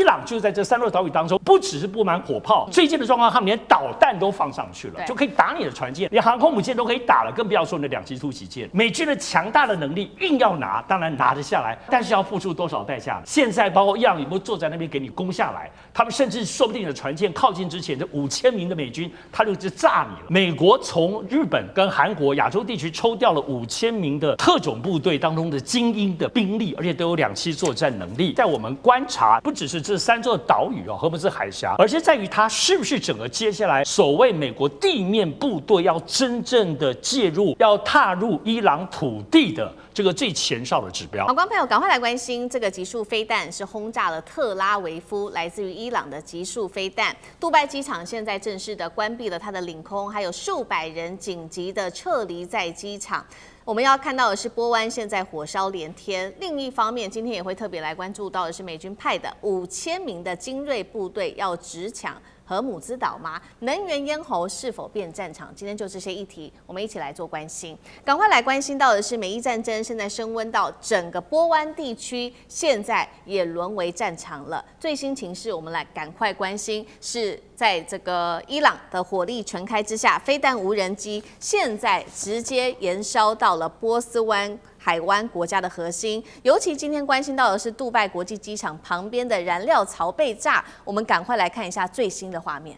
朗就在这3座岛屿当中，不只是布满火炮，最近的状况，他们连导弹都放上去了，就可以打你的船舰，连航空母舰都可以打了，更不要说你的2栖突袭舰。美军的强大的能力硬要拿，当然拿得下来，但是要付出多少代价？现在包括伊朗也不坐在那边给你攻下来，他们甚至说不定你的船舰靠近之前，这5000名的美军他就炸你了。美国从日本跟韩国亚洲地区抽调了5000名的特种部队当中的精英的兵力，而且都有2栖作战能力。在我们观察，不只是这3座岛屿荷姆斯海峡，而是在于它是不是整个接下来所谓美国地面部队要真正的介入，要踏入伊朗土地的这个最前哨的指标。好，观众朋友，赶快来关心这个集束飞弹是轰炸了特拉维夫，来自于伊朗的集束飞弹。杜拜机场现在正式的关闭了它的领空，还有数百人紧急的撤离在机场。我们要看到的是波湾现在火烧连天，另一方面，今天也会特别来关注到的是美军派的5000名的精锐部队要直抢荷姆兹岛吗？能源咽喉是否变战场？今天就这些议题，我们一起来做关心。赶快来关心到的是，美伊战争现在升温到整个波湾地区，现在也沦为战场了。最新情势，我们来赶快关心，是在这个伊朗的火力全开之下，飞弹无人机现在直接延烧到了波斯湾海湾国家的核心，尤其今天关心到的是杜拜国际机场旁边的燃料槽被炸，我们赶快来看一下最新的画面。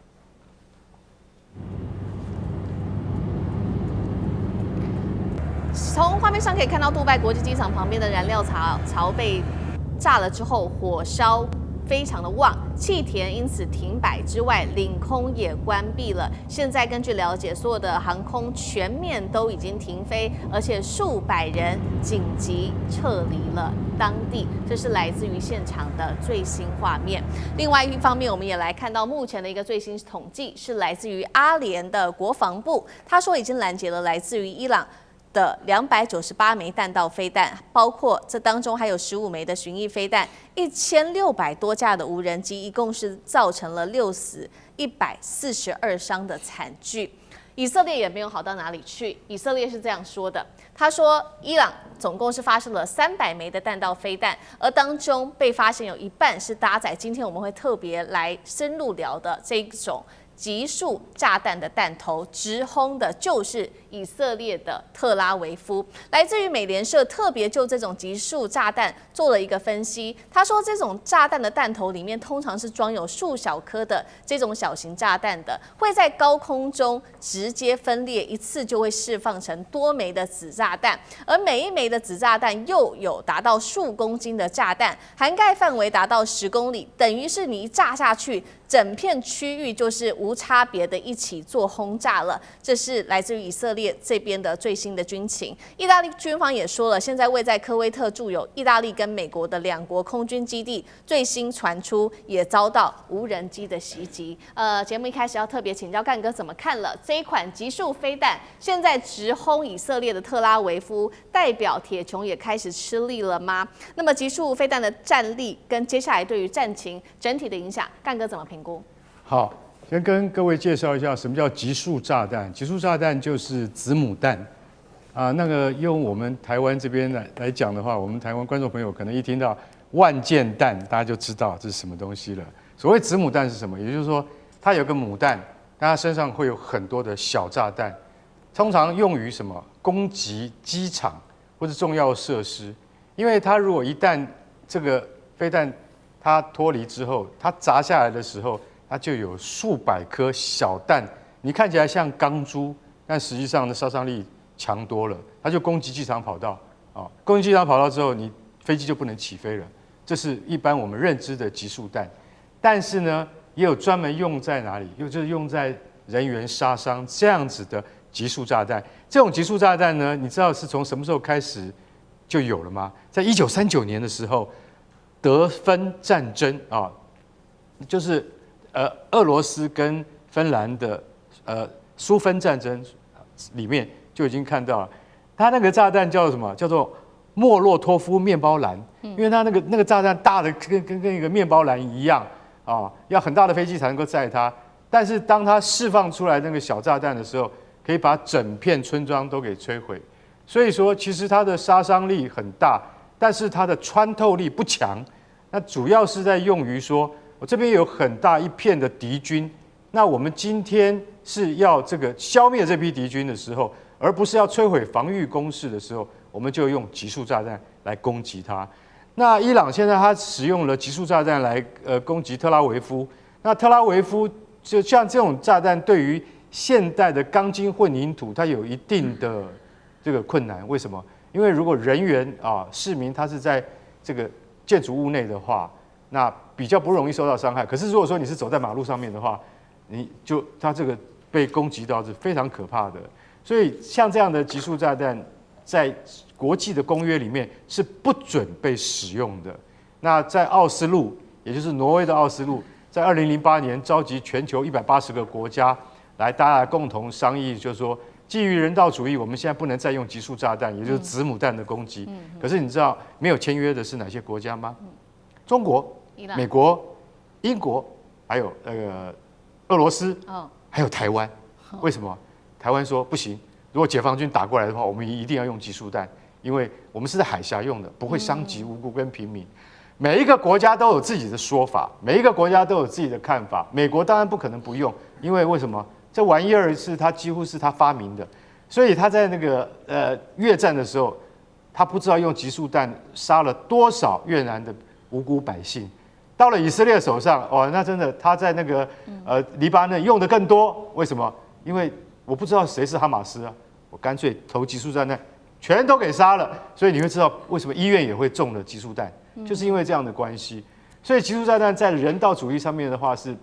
从画面上可以看到，杜拜国际机场旁边的燃料槽被炸了之后，火烧非常的旺，气田因此停摆之外，领空也关闭了。现在根据了解，所有的航空全面都已经停飞，而且数百人紧急撤离了当地。这是来自于现场的最新画面。另外一方面，我们也来看到目前的一个最新统计，是来自于阿联的国防部，他说已经拦截了来自于伊朗的298枚弹道飞弹，包括这当中还有15枚的巡弋飞弹，1600多架的无人机，一共是造成了6死142伤的惨剧。以色列也没有好到哪里去，以色列是这样说的，他说伊朗总共是发射了300枚的弹道飞弹，而当中被发现有一半是搭载今天我们会特别来深入聊的这一种集束炸弹的弹头，直轰的就是以色列的特拉维夫。来自于美联社特别就这种集束炸弹做了一个分析，他说这种炸弹的弹头里面通常是装有数小颗的这种小型炸弹的，会在高空中直接分裂，一次就会释放成多枚的子炸弹，而每一枚的子炸弹又有达到数公斤的炸弹，涵盖范围达到10公里，等于是你一炸下去，整片区域就是无差别的一起做轰炸了。这是来自于以色列这边的最新的军情。意大利军方也说了，现在位在科威特驻有意大利跟美国的2国空军基地，最新传出也遭到无人机的袭击。节目一开始要特别请教干哥怎么看了这一款集束飞弹，现在直轰以色列的特拉维夫，代表铁穹也开始吃力了吗？那么集束飞弹的战力跟接下来对于战情整体的影响，干哥怎么评估？好，先跟各位介绍一下什么叫集束炸弹。集束炸弹就是子母弹啊。那个用我们台湾这边来讲的话，我们台湾观众朋友可能一听到万箭弹，大家就知道这是什么东西了。所谓子母弹是什么？也就是说，它有个母弹，但它身上会有很多的小炸弹，通常用于什么？攻击机场或者重要设施。因为它如果一旦这个飞弹它脱离之后，它砸下来的时候，它就有数百颗小弹，你看起来像钢珠，但实际上的杀伤力强多了。它就攻击机场跑道啊，攻击机场跑道之后，你飞机就不能起飞了。这是一般我们认知的集束弹。但是呢，也有专门用在哪里？就是用在人员杀伤这样子的集束炸弹。这种集束炸弹呢，你知道是从什么时候开始就有了吗？在1939年的时候，德芬战争啊，就是俄罗斯跟芬兰的苏芬战争里面就已经看到了，它那个炸弹叫做什么？叫做莫洛托夫面包篮，因为它那个炸弹大的跟一个面包篮一样啊，要很大的飞机才能够载它。但是当它释放出来那个小炸弹的时候，可以把整片村庄都给摧毁。所以说，其实它的杀伤力很大，但是它的穿透力不强。那主要是在用于说，我这边有很大一片的敌军，那我们今天是要这个消灭这批敌军的时候，而不是要摧毁防御工事的时候，我们就用集束炸弹来攻击它。那伊朗现在它使用了集束炸弹来攻击特拉维夫，那特拉维夫就像这种炸弹对于现代的钢筋混凝土，它有一定的这个困难。为什么？因为如果人员市民他是在这个建筑物内的话，那比较不容易受到伤害。可是如果说你是走在马路上面的话，他这个被攻击到是非常可怕的。所以像这样的集束炸弹，在国际的公约里面是不准被使用的。那在奥斯陆，也就是挪威的奥斯陆，在2008年召集全球180个国家大家共同商议，就是说，基于人道主义，我们现在不能再用集束炸弹，也就是子母弹的攻击。可是你知道没有签约的是哪些国家吗？中国、美国、英国，还有俄罗斯，还有台湾。为什么？台湾说不行，如果解放军打过来的话，我们一定要用集束弹，因为我们是在海峡用的，不会伤及无辜跟平民。每一个国家都有自己的说法，每一个国家都有自己的看法。美国当然不可能不用，因为为什么？这玩意儿是他几乎是他发明的，所以他在那个越战的时候，他不知道用集束弹杀了多少越南的无辜百姓。到了以色列手上，那真的他在那个黎巴嫩用的更多。为什么？因为我不知道谁是哈马斯啊，我干脆投集束炸弹，全都给杀了。所以你会知道为什么医院也会中了集束弹，就是因为这样的关系。所以集束炸弹在人道主义上面的话是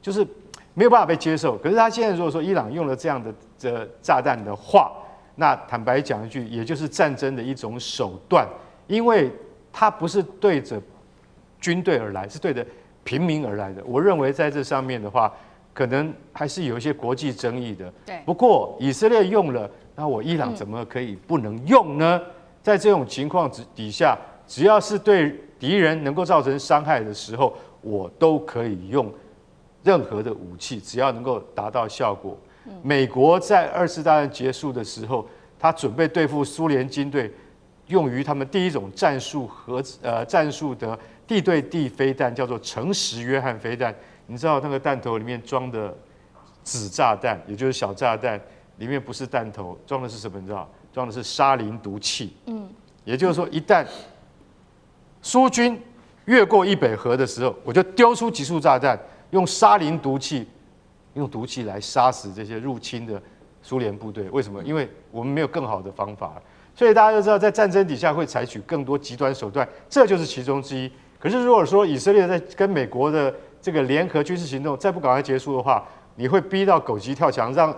就是没有办法被接受。可是他现在如果说伊朗用了这样的炸弹的话，那坦白讲一句，也就是战争的一种手段，因为它不是对着军队而来，是对着平民而来的。我认为在这上面的话，可能还是有一些国际争议的。对。不过以色列用了，那我伊朗怎么可以不能用呢？在这种情况底下，只要是对敌人能够造成伤害的时候，我都可以用任何的武器，只要能够达到效果。美国在2次大战结束的时候，他准备对付苏联军队，用于他们第一种战术的地对地飞弹，叫做诚实约翰飞弹。你知道那个弹头里面装的子炸弹，也就是小炸弹，里面不是弹头，装的是什么？你知道？装的是沙林毒气。也就是说，一旦苏军越过易北河的时候，我就丢出集束炸弹，用沙林毒气，用毒气来杀死这些入侵的苏联部队。为什么？因为我们没有更好的方法了。所以大家都知道，在战争底下会采取更多极端手段，这就是其中之一。可是如果说以色列在跟美国的这个联合军事行动再不赶快结束的话，你会逼到狗急跳墙，让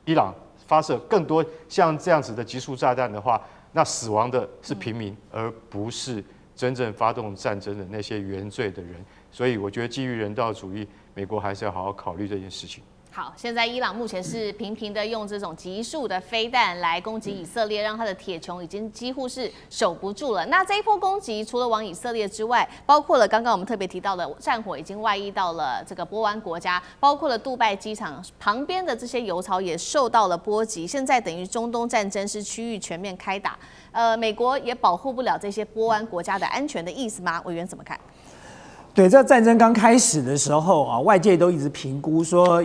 伊朗发射更多像这样子的集束炸弹的话，那死亡的是平民，而不是真正发动战争的那些原罪的人。所以我觉得基于人道主义，美国还是要好好考虑这件事情。好，现在伊朗目前是频频的用这种集束的飞弹来攻击以色列，让他的铁穹已经几乎是守不住了。那这一波攻击除了往以色列之外，包括了刚刚我们特别提到的战火已经外溢到了这个波湾国家，包括了杜拜机场旁边的这些油槽也受到了波及。现在等于中东战争是区域全面开打，美国也保护不了这些波湾国家的安全的意思吗？委员怎么看？对，这战争刚开始的时候啊，外界都一直评估说，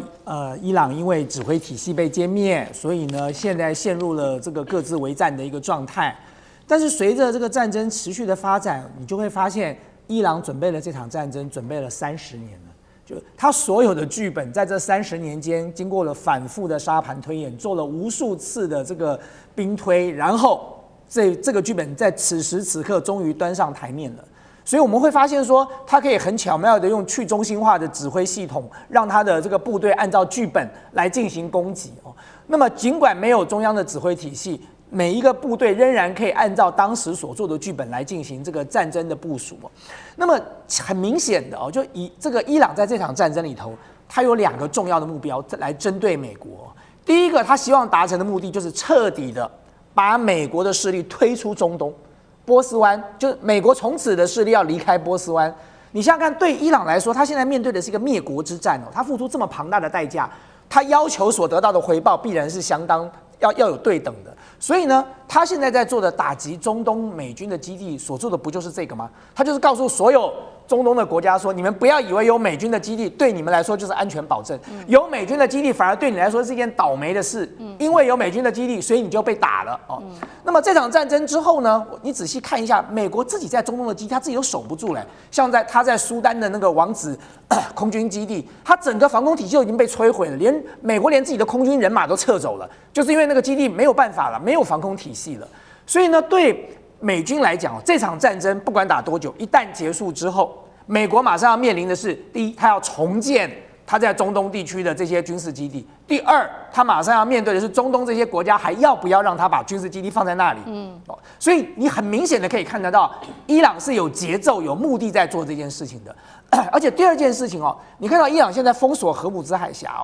伊朗因为指挥体系被歼灭，所以呢，现在陷入了这个各自为战的一个状态。但是随着这个战争持续的发展，你就会发现，伊朗准备了这场战争，准备了30年了。就他所有的剧本，在这30年间，经过了反复的沙盘推演，做了无数次的这个兵推，然后这个剧本在此时此刻终于端上台面了。所以我们会发现说，他可以很巧妙的用去中心化的指挥系统，让他的这个部队按照剧本来进行攻击哦。那么尽管没有中央的指挥体系，每一个部队仍然可以按照当时所做的剧本来进行这个战争的部署。那么很明显的哦，就以这个伊朗在这场战争里头，他有2个重要的目标来针对美国。第一个，他希望达成的目的就是彻底的把美国的势力推出中东。波斯湾就是美国从此的势力要离开波斯湾。你想想看，对伊朗来说，他现在面对的是一个灭国之战哦，他付出这么庞大的代价，他要求所得到的回报必然是相当要有对等的。所以呢，他现在在做的打击中东美军的基地所做的不就是这个吗？他就是告诉所有中东的国家说，你们不要以为有美军的基地对你们来说就是安全保证，有美军的基地反而对你来说是一件倒霉的事，因为有美军的基地，所以你就被打了哦。那么这场战争之后呢，你仔细看一下，美国自己在中东的基地，他自己都守不住嘞。像他在苏丹的那个王子空军基地，他整个防空体系就已经被摧毁了，美国连自己的空军人马都撤走了，就是因为那个基地没有办法了，没有防空体系了。所以呢，对美军来讲，这场战争不管打多久，一旦结束之后，美国马上要面临的是：第一，他要重建他在中东地区的这些军事基地；第二，他马上要面对的是中东这些国家还要不要让他把军事基地放在那里。所以你很明显的可以看得到，伊朗是有节奏、有目的在做这件事情的。而且第二件事情你看到伊朗现在封锁荷姆兹海峡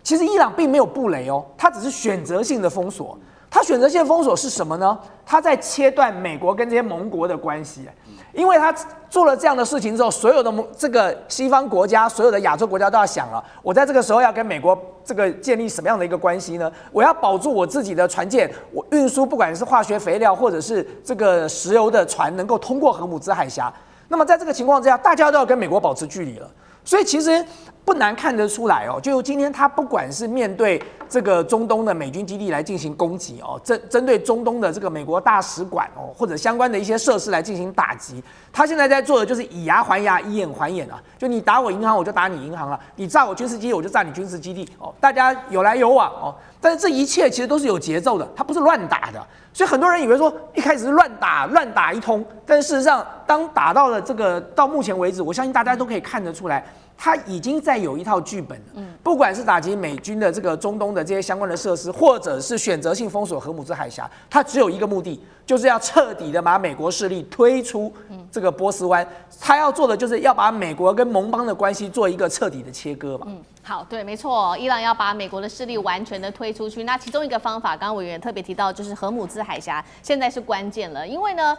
其实伊朗并没有布雷它只是选择性的封锁。它选择性封锁是什么呢？它在切断美国跟这些盟国的关系，因为它做了这样的事情之后，所有的这个西方国家、所有的亚洲国家都要想了，我在这个时候要跟美国这个建立什么样的一个关系呢？我要保住我自己的船舰，我运输不管是化学肥料或者是这个石油的船能够通过荷姆兹海峡。那么在这个情况之下，大家都要跟美国保持距离了。所以其实不难看得出来就今天他不管是面对这个中东的美军基地来进行攻击针对中东的这个美国大使馆或者相关的一些设施来进行打击，他现在在做的就是以牙还牙，以眼还眼就你打我银行，我就打你银行了；你炸我军事基地，我就炸你军事基地大家有来有往但是这一切其实都是有节奏的，它不是乱打的。所以很多人以为说一开始是乱打一通，但事实上当打到了这个到目前为止，我相信大家都可以看得出来，他已经在有一套剧本了。不管是打击美军的这个中东的这些相关的设施，或者是选择性封锁荷姆兹海峡，它只有一个目的，就是要彻底的把美国势力推出这个波斯湾。他要做的就是要把美国跟盟邦的关系做一个彻底的切割嘛。好，对，没错，伊朗要把美国的势力完全的推出去。那其中一个方法，刚刚委员特别提到，就是荷姆兹海峡现在是关键了，因为呢，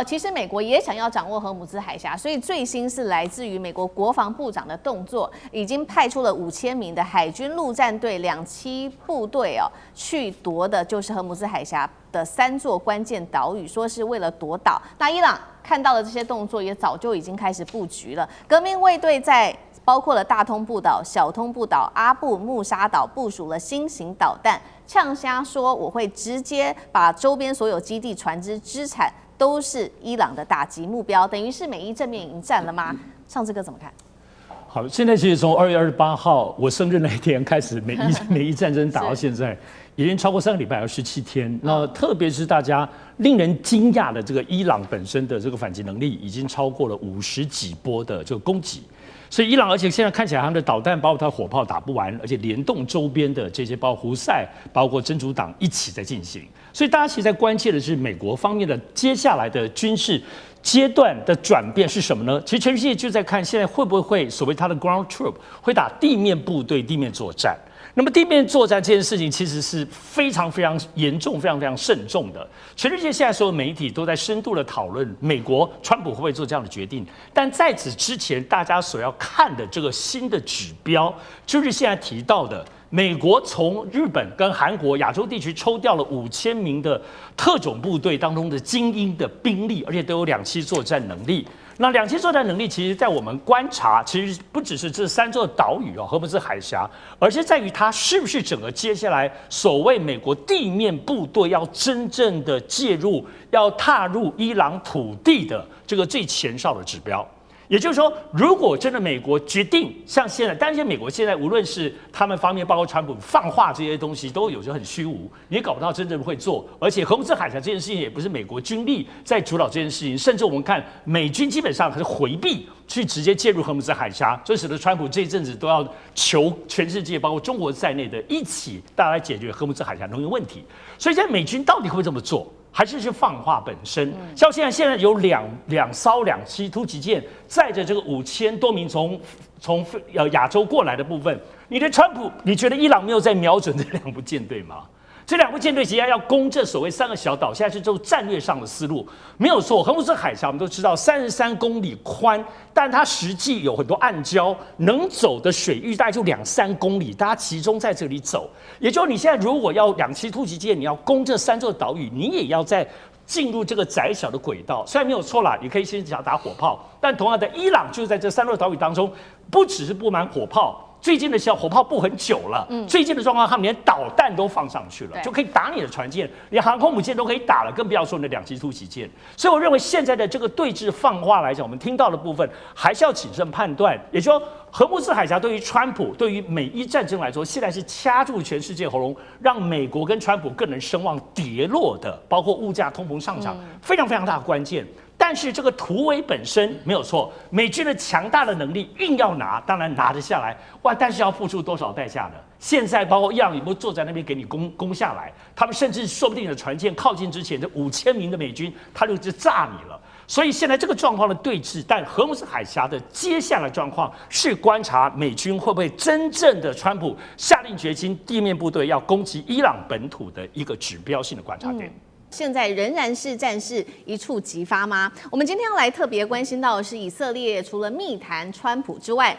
其实美国也想要掌握荷姆兹海峡，所以最新是来自于美国国防部长的动作，已经派出了5000名的海军陆战队2栖部队去夺的就是荷姆兹海峡的3座关键岛屿，说是为了夺岛。那伊朗看到了这些动作，也早就已经开始布局了。革命卫队在包括了大通布岛、小通布岛、阿布穆沙岛部署了新型导弹，呛瞎说我会直接把周边所有基地、船只、资产都是伊朗的打击目标，等于是美伊正面迎战了吗？上次哥怎么看？好，现在其实从2月28号我生日那一天开始，美伊战争打到现在，已经超过3个礼拜，27天。那特别是大家令人惊讶的这个伊朗本身的这个反击能力，已经超过了50几波的这个攻击。所以伊朗，而且现在看起来他们的导弹包括它火炮打不完，而且联动周边的这些包括胡塞、包括真主党一起在进行。所以大家其实在关切的是美国方面的接下来的军事阶段的转变是什么呢？其实全世界就在看现在会不会所谓它的 ground troop 会打地面部队地面作战。那么地面作战这件事情其实是非常非常严重、非常非常慎重的。全世界现在所有媒体都在深度的讨论美国川普会不会做这样的决定。但在此之前，大家所要看的这个新的指标，就是现在提到的美国从日本跟韩国亚洲地区抽调了5000名的特种部队当中的精英的兵力，而且都有2栖作战能力。那2栖作战能力，其实在我们观察，其实不只是这3座岛屿荷姆兹海峡，而是在于它是不是整个接下来所谓美国地面部队要真正的介入，要踏入伊朗土地的这个最前哨的指标。也就是说，如果真的美国决定像现在，但是美国现在无论是他们方面，包括川普放话这些东西，都有时候很虚无，你也搞不到真正会做。而且荷姆兹海峡这件事情也不是美国军力在主导这件事情，甚至我们看美军基本上还是回避去直接介入荷姆兹海峡，这使得川普这一阵子都要求全世界，包括中国在内的一起大家来解决荷姆兹海峡能源问题。所以现在美军到底会不会这么做？还是放话本身，像现在有两艘2栖突击舰载着这个5000多名从亚洲过来的部分，你的川普，你觉得伊朗没有在瞄准这2部舰队吗？这2部舰队即将要攻这所谓3个小岛，现在是这种战略上的思路，没有错。荷姆斯海峡我们都知道33公里宽，但它实际有很多暗礁，能走的水域大概就2-3公里，大家集中在这里走。也就是你现在如果要2栖突击舰，你要攻这3座岛屿，你也要在进入这个窄小的轨道。虽然没有错啦，你可以先想打火炮，但同样的，伊朗就是在这3座岛屿当中，不只是布满火炮。最近的火炮布很久了，最近的状况，他们连导弹都放上去了，就可以打你的船舰，连航空母舰都可以打了，更不要说你的2栖突击舰。所以我认为现在的这个对峙放话来讲，我们听到的部分还是要谨慎判断。也就是说，荷姆斯海峡对于川普、对于美伊战争来说，现在是掐住全世界喉咙，让美国跟川普更能声望跌落的，包括物价、通膨上涨，非常非常大的关键。但是这个突围本身没有错，美军的强大的能力硬要拿，当然拿得下来，哇！但是要付出多少代价呢？现在包括伊朗也不坐在那边给你攻下来，他们甚至说不定你的船舰靠近之前，这5000名的美军他就炸你了。所以现在这个状况的对峙，但荷姆斯海峡的接下来状况是观察美军会不会真正的川普下定决心，地面部队要攻击伊朗本土的一个指标性的观察点。现在仍然是战事一触即发吗？我们今天要来特别关心到的是以色列除了密谈川普之外，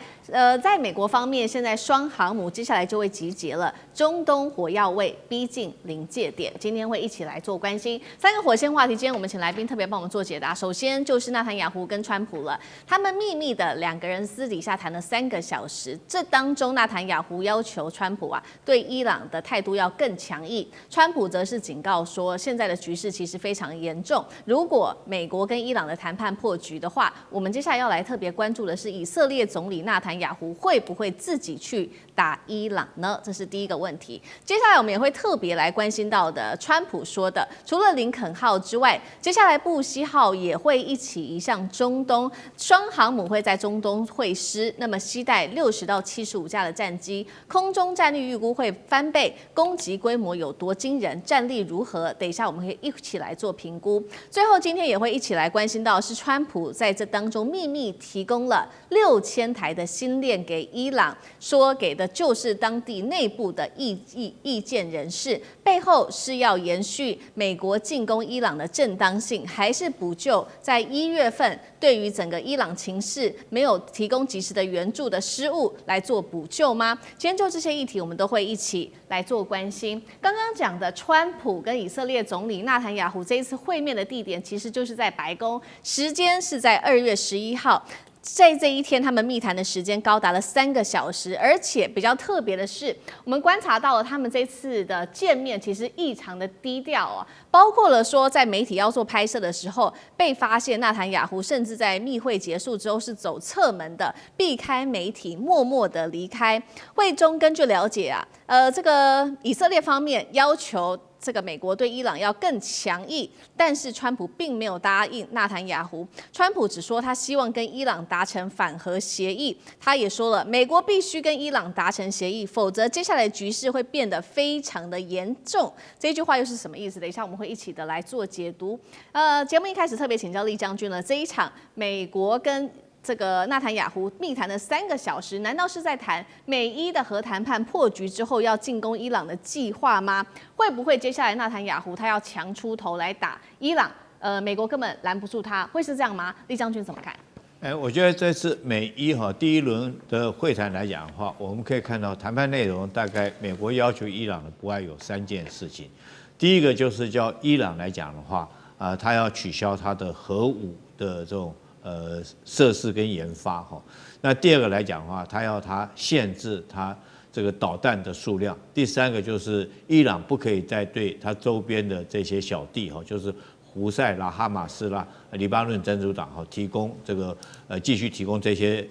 在美国方面，现在双航母接下来就会集结了，中东火药味逼近临界点。今天会一起来做关心3个火线话题。今天我们请来宾特别帮我们做解答。首先就是纳坦雅胡跟川普了，他们秘密的2个人私底下谈了3个小时。这当中，纳坦雅胡要求川普对伊朗的态度要更强硬，川普则是警告说，现在的局势其实非常严重。如果美国跟伊朗的谈判破局的话，我们接下来要来特别关注的是以色列总理纳坦雅胡会不会自己去打伊朗呢？这是第一个问题。接下来我们也会特别来关心到的，川普说的，除了林肯号之外，接下来布希号也会一起移向中东，双航母会在中东会师，那么携带60到75架的战机，空中战力预估会翻倍，攻击规模有多惊人，战力如何？等一下我们可以一起来做评估。最后今天也会一起来关心到，是川普在这当中秘密提供了6000台的新链给伊朗，说给的就是当地内部的意见人士，背后是要延续美国进攻伊朗的正当性，还是补救在1月份对于整个伊朗情势没有提供及时的援助的失误来做补救吗？今天就这些议题，我们都会一起来做关心。刚刚讲的川普跟以色列总理纳坦雅胡这一次会面的地点，其实就是在白宫，时间是在2月11号。在这一天，他们密谈的时间高达了3个小时，而且比较特别的是，我们观察到了他们这次的见面其实异常的低调包括了说在媒体要做拍摄的时候，被发现纳坦雅胡甚至在密会结束之后是走侧门的，避开媒体，默默的离开。会中根据了解这个以色列方面要求这个美国对伊朗要更强硬，但是川普并没有答应纳坦雅胡。川普只说他希望跟伊朗达成反核协议，他也说了，美国必须跟伊朗达成协议，否则接下来局势会变得非常的严重。这句话又是什么意思？等一下我们会一起的来做解读。节目一开始特别请教厉将军了，这一场美国跟这个纳坦雅胡密谈了3个小时，难道是在谈美伊的核谈判破局之后要进攻伊朗的计划吗？会不会接下来纳坦雅胡他要强出头来打伊朗？美国根本拦不住他，会是这样吗？厉将军怎么看？我觉得这次美伊第一轮的会谈来讲的话，我们可以看到谈判内容大概美国要求伊朗的不外有3件事情。第一个就是叫伊朗来讲的话，他要取消他的核武的这种设施跟研发那第二个来讲的话，他限制他这个导弹的数量。第三个就是伊朗不可以再对他周边的这些小弟就是胡塞啦、哈马斯啦、黎巴嫩真主党提供这个继续提供这些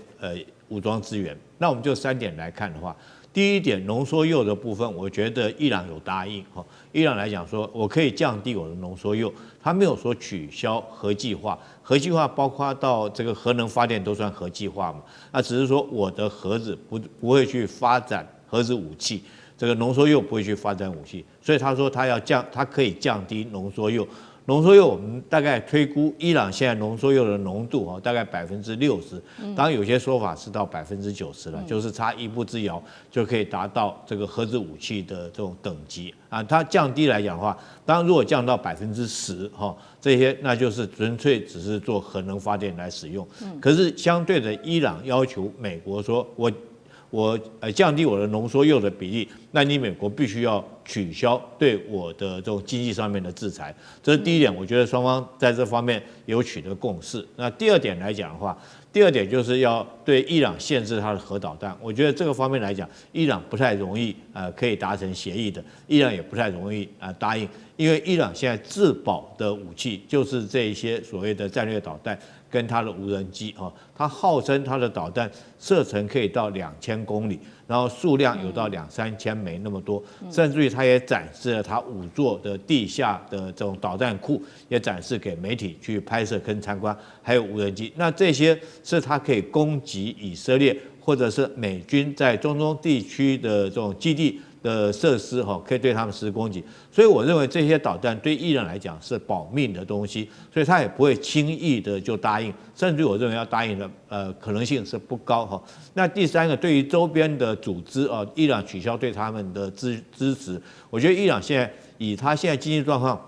武装资源。那我们就3点来看的话，第一点，浓缩铀的部分，我觉得伊朗有答应伊朗来讲说，我可以降低我的浓缩铀，他没有说取消核计划。核计划包括到这个核能发电都算核计划嘛？那只是说我的核子不会去发展核子武器，这个浓缩铀不会去发展武器，所以他说他可以降低浓缩铀。浓缩铀我们大概推估伊朗现在浓缩铀的浓度大概60%，当然有些说法是到90%了，就是差一步之遥就可以达到这个核子武器的这种等级啊。它降低来讲的话，当然如果降到10%这些那就是纯粹只是做核能发电来使用。可是相对的，伊朗要求美国说我降低我的浓缩铀的比例，那你美国必须要取消对我的这种经济上面的制裁，这是第一点。我觉得双方在这方面有取得共识。那第二点来讲的话，第二点就是要对伊朗限制它的核导弹。我觉得这个方面来讲，伊朗不太容易可以达成协议的，伊朗也不太容易答应，因为伊朗现在自保的武器就是这一些所谓的战略导弹跟它的无人机它号称它的导弹射程可以到2000公里，然后数量有到2-3千枚那么多，甚至于它也展示了它5座的地下的这种导弹库，也展示给媒体去拍摄跟参观，还有无人机。那这些是它可以攻击以色列或者是美军在中东地区的这种基地的设施可以对他们实施攻击，所以我认为这些导弹对伊朗来讲是保命的东西，所以他也不会轻易的就答应，甚至我认为要答应的可能性是不高那第三个，对于周边的组织伊朗取消对他们的支持，我觉得伊朗现在以他现在经济状况，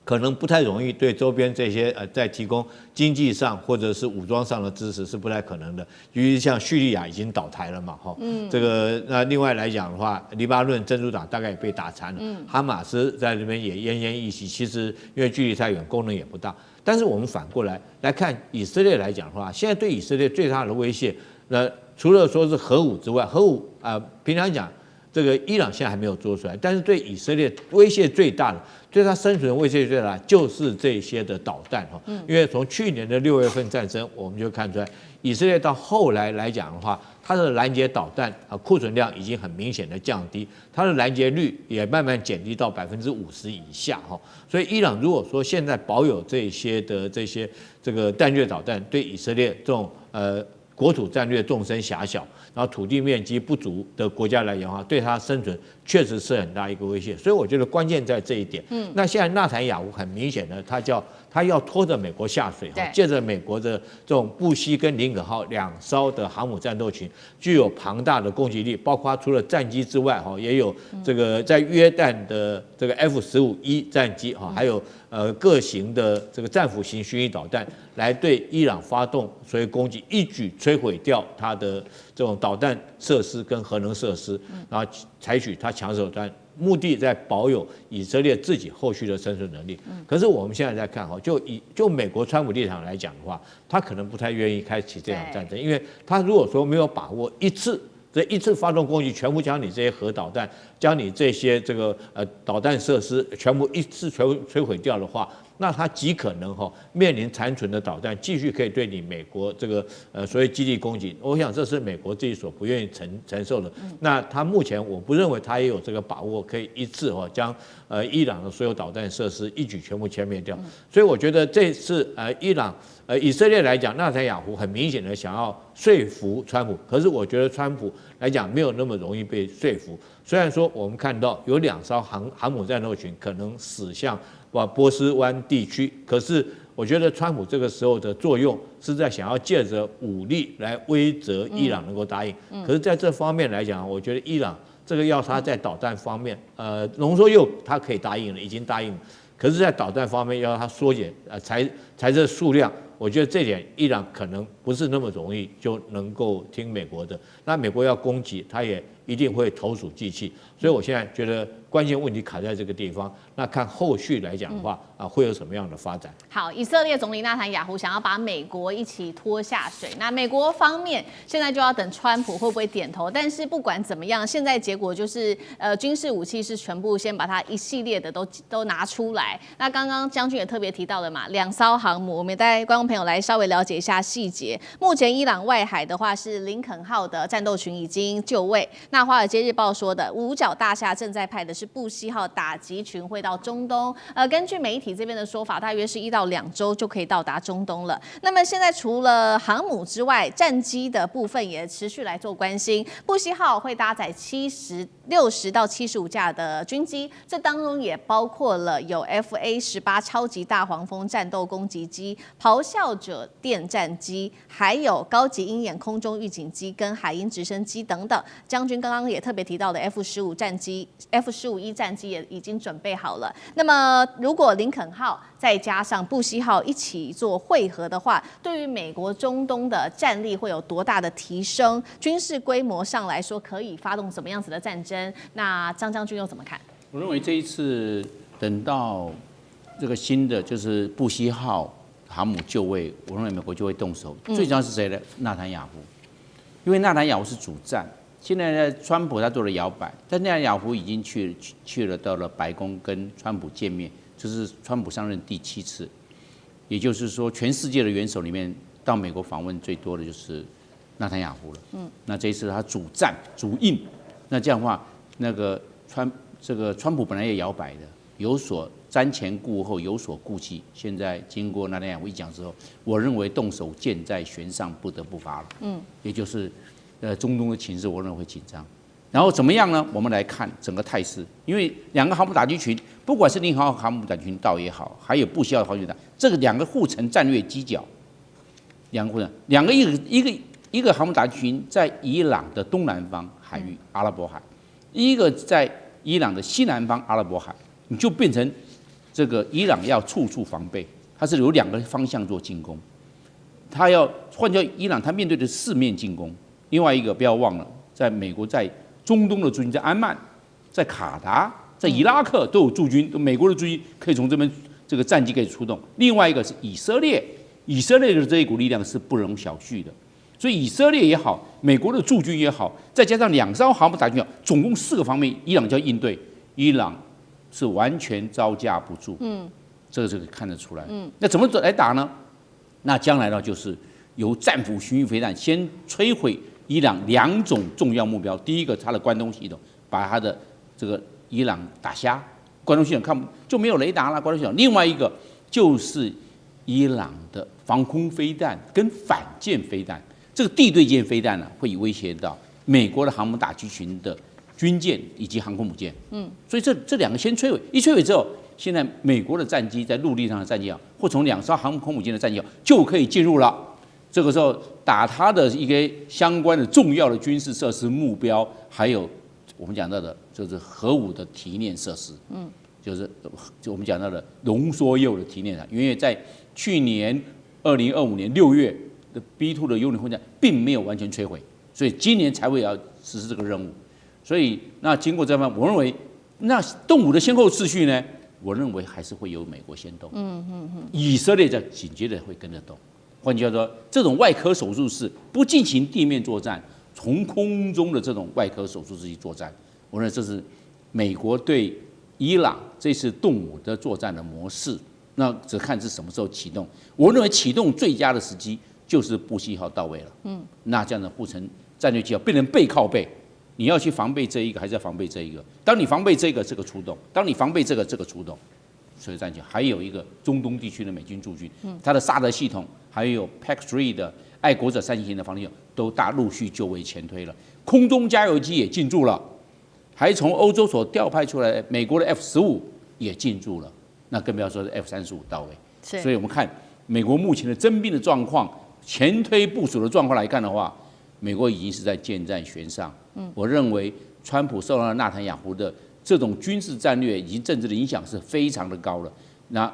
可能不太容易对周边这些在提供经济上或者是武装上的支持是不太可能的，尤其像叙利亚已经倒台了嘛，这个那另外来讲的话，黎巴嫩真主党大概也被打残了，哈马斯在这边也奄奄一息，其实因为距离太远，功能也不大。但是我们反过来看以色列来讲的话，现在对以色列最大的威胁，除了说是核武之外，核武平常讲。这个伊朗现在还没有做出来，但是对以色列威胁最大的，对它生存威胁最大的就是这些的导弹因为从去年的6月份战争，我们就看出来，以色列到后来来讲的话，它的拦截导弹库存量已经很明显的降低，它的拦截率也慢慢减低到50%以下所以伊朗如果说现在保有这些这个战略导弹，对以色列这种国土战略纵深狭小，然后土地面积不足的国家来讲的话，对它生存确实是很大一个威胁。所以我觉得关键在这一点。那现在纳坦雅胡很明显的，他要拖着美国下水，借着美国的这种布希跟林肯号2艘的航母战斗群，具有庞大的攻击力，包括除了战机之外，也有这个在约旦的这个 F-15E 战机，还有各型的这个战斧型巡弋导弹，来对伊朗发动所谓攻击，一举摧毁掉它的这种导弹设施跟核能设施，然后采取它抢手段。目的在保有以色列自己后续的生存能力。可是我们现在在看就美国川普立场来讲的话，他可能不太愿意开启这场战争，因为他如果说没有把握一次发动攻击，全部将你这些核导弹、将你这些这个导弹设施全部一次摧毁掉的话，那它极可能面临残存的导弹继续可以对你美国这个所谓基地攻击。我想这是美国自己所不愿意承受的。那他目前我不认为他也有这个把握可以一次将伊朗的所有导弹设施一举全部歼灭掉。所以我觉得这次以色列来讲，纳坦雅胡很明显的想要说服川普，可是我觉得川普来讲没有那么容易被说服。虽然说我们看到有2艘航母战斗群可能驶向波斯湾地区，可是我觉得川普这个时候的作用是在想要借着武力来威慑伊朗能够答应。可是在这方面来讲，我觉得伊朗这个要他在导弹方面，浓缩铀他可以答应了，已经答应了。可是，在导弹方面要他缩减财政数量，我觉得这点伊朗可能不是那么容易就能够听美国的。那美国要攻击，他也一定会投鼠忌器。所以我现在觉得关键问题卡在这个地方。那看后续来讲的话，会有什么样的发展？好，以色列总理纳坦雅胡想要把美国一起拖下水。那美国方面现在就要等川普会不会点头。但是不管怎么样，现在结果就是军事武器是全部先把它一系列的都拿出来。那刚刚将军也特别提到了嘛，2艘航母，我们也带观众朋友来稍微了解一下细节。目前伊朗外海的话是林肯号的战斗群已经就位，那那《华尔街日报》说的，五角大厦正在派的是布希号打击群会到中东。根据媒体这边的说法，大约是1到2周就可以到达中东了。那么现在除了航母之外，战机的部分也持续来做关心。布希号会搭载60到75架的军机，这当中也包括了有 FA-18超级大黄蜂战斗攻击机、咆哮者电战机，还有高级鹰眼空中预警机跟海鹰直升机等等。将军刚刚也特别提到的 F-15战机、F-15E 战机也已经准备好了。那么如果林肯号再加上布希号一起做汇合的话，对于美国中东的战力会有多大的提升？军事规模上来说，可以发动什么样子的战争？那张将军又怎么看？我认为这一次等到这个新的就是布希号航母就位，我认为美国就会动手。最重要是谁呢？纳坦雅胡，因为纳坦雅胡是主战。现在呢，川普他做了摇摆，但纳坦雅胡已经去了到了白宫跟川普见面，这是川普上任第7次，也就是说，全世界的元首里面到美国访问最多的就是纳坦雅胡了。那这一次他主战主印，那这样的话，那个川普本来也摇摆的，有所瞻前顾后，有所顾忌。现在经过纳坦雅胡一讲之后，我认为动手箭在弦上，不得不发了。也就是中东的情势，我认为会紧张。然后怎么样呢？我们来看整个态势，因为2个航母打击群，不管是0号航母打击群岛也好，还有布希号航母打，这个2个互成战略犄角，2个互成，2个一个航母打击群在伊朗的东南方海域阿拉伯海，一个在伊朗的西南方阿拉伯海，你就变成这个伊朗要处处防备，它是有2个方向做进攻，它要换叫伊朗，它面对的4面进攻。另外一个不要忘了，在美国在中东的驻军，在安曼、在卡达、在伊拉克都有驻军，美国的驻军可以从这个战机可以出动。另外一个是以色列，以色列的这一股力量是不容小觑的，所以以色列也好，美国的驻军也好，再加上2艘航母打击群，总共4个方面，伊朗就要应对，伊朗是完全招架不住。这个看得出来。那怎么来打呢？那将来呢，就是由战斧巡弋飞弹先摧毁伊朗2种重要目标，第一个它的关东系统，把它的这个伊朗打瞎，关东系统就没有雷达了，关东系统。另外一个就是伊朗的防空飞弹跟反舰飞弹，这个地对舰飞弹呢，会威胁到美国的航母打击群的军舰以及航空母舰。所以这2个先摧毁，一摧毁之后，现在美国的战机在陆地上的战机或从2艘航空母舰的战机就可以进入了。这个时候打它的一个相关的重要的军事设施目标，还有我们讲到的就是核武的提炼设施，就是我们讲到的浓缩铀的提炼厂，因为在去年2025年6月的 B2 的幽灵轰炸并没有完全摧毁，所以今年才会要实施这个任务。所以那经过这番，我认为那动武的先后次序呢，我认为还是会由美国先动，以色列在紧接着会跟着动。换句话说，这种外科手术室不进行地面作战，从空中的这种外科手术室去作战，我认为这是美国对伊朗这次动武的作战的模式。那只看是什么时候启动。我认为启动最佳的时机就是布希号到位了。那这样的护城战略计划变成背靠背，你要去防备这一个，还是要防备这一个？当你防备这个出动；当你防备这个出动。所以战机还有一个中东地区的美军驻军，它的萨德系统，还有 PAC-3 的爱国者3型的防御系统都陆续就位前推了，空中加油机也进驻了，还从欧洲所调派出来的美国的 F-15也进驻了，那更不要说是 F-35到位。所以我们看美国目前的征兵的状况、前推部署的状况来看的话，美国已经是在箭在弦上。我认为川普受到了纳坦雅胡的这种军事战略以及政治的影响是非常的高了。那